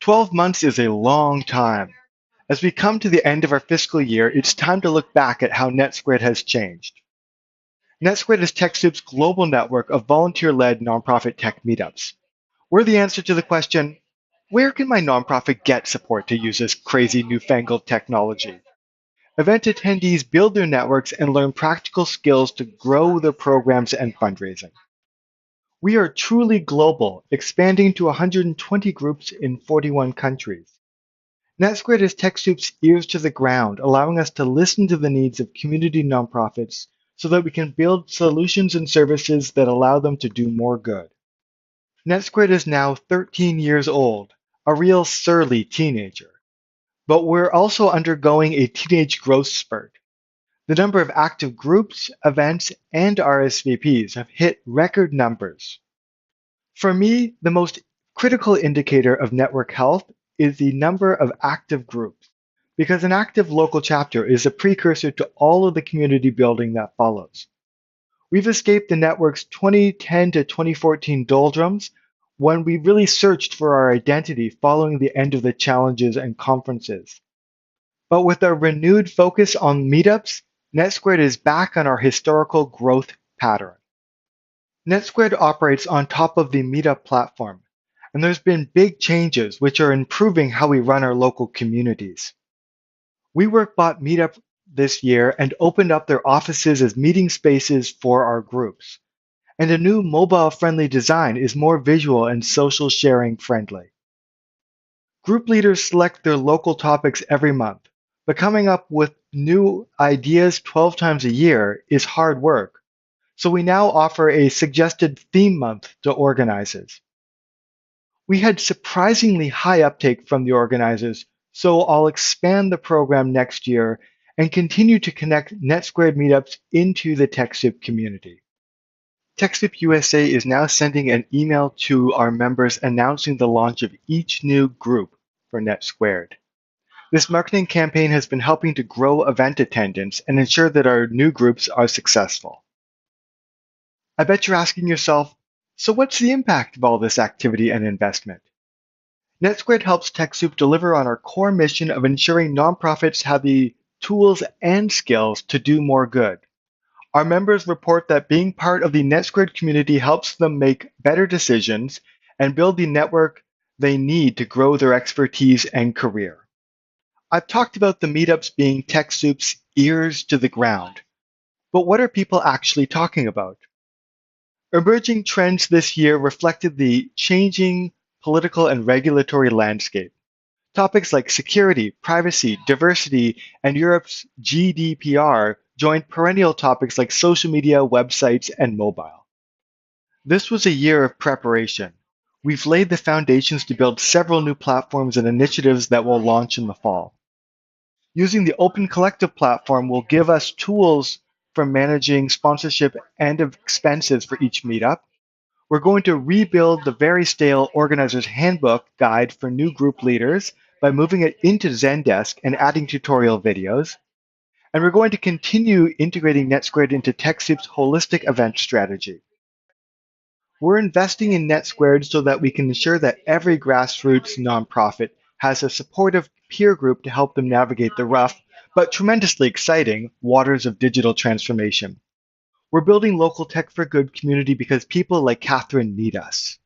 12 months is a long time. As we come to the end of our fiscal year, it's time to look back at how NetSquared has changed. NetSquared is TechSoup's global network of volunteer-led nonprofit tech meetups. We're the answer to the question, where can my nonprofit get support to use this crazy newfangled technology? Event attendees build their networks and learn practical skills to grow their programs and fundraising. We are truly global, expanding to 120 groups in 41 countries. NetSquared is TechSoup's ears to the ground, allowing us to listen to the needs of community nonprofits so that we can build solutions and services that allow them to do more good. NetSquared is now 13 years old, a real surly teenager. But we're also undergoing a teenage growth spurt. The number of active groups, events, and RSVPs have hit record numbers. For me, the most critical indicator of network health is the number of active groups, because an active local chapter is a precursor to all of the community building that follows. We've escaped the network's 2010 to 2014 doldrums when we really searched for our identity following the end of the challenges and conferences. But with our renewed focus on meetups, NetSquared is back on our historical growth pattern. NetSquared operates on top of the Meetup platform, and there's been big changes which are improving how we run our local communities. WeWork bought Meetup this year and opened up their offices as meeting spaces for our groups. And a new mobile-friendly design is more visual and social sharing friendly. Group leaders select their local topics every month, but coming up with new ideas 12 times a year is hard work. So we now offer a suggested theme month to organizers. We had surprisingly high uptake from the organizers, so I'll expand the program next year and continue to connect NetSquared meetups into the TechSoup community. TechSoup USA is now sending an email to our members announcing the launch of each new group for NetSquared. This marketing campaign has been helping to grow event attendance and ensure that our new groups are successful. I bet you're asking yourself, so what's the impact of all this activity and investment? NetSquared helps TechSoup deliver on our core mission of ensuring nonprofits have the tools and skills to do more good. Our members report that being part of the NetSquared community helps them make better decisions and build the network they need to grow their expertise and career. I've talked about the meetups being TechSoup's ears to the ground, but what are people actually talking about? Emerging trends this year reflected the changing political and regulatory landscape. Topics like security, privacy, diversity, and Europe's GDPR joined perennial topics like social media, websites, and mobile. This was a year of preparation. We've laid the foundations to build several new platforms and initiatives that will launch in the fall. Using the Open Collective platform will give us tools for managing sponsorship and expenses for each meetup. We're going to rebuild the very stale Organizer's Handbook guide for new group leaders by moving it into Zendesk and adding tutorial videos. And we're going to continue integrating NetSquared into TechSoup's holistic event strategy. We're investing in NetSquared so that we can ensure that every grassroots nonprofit has a supportive peer group to help them navigate the rough, but tremendously exciting waters of digital transformation. We're building local tech for good community because people like Catherine need us.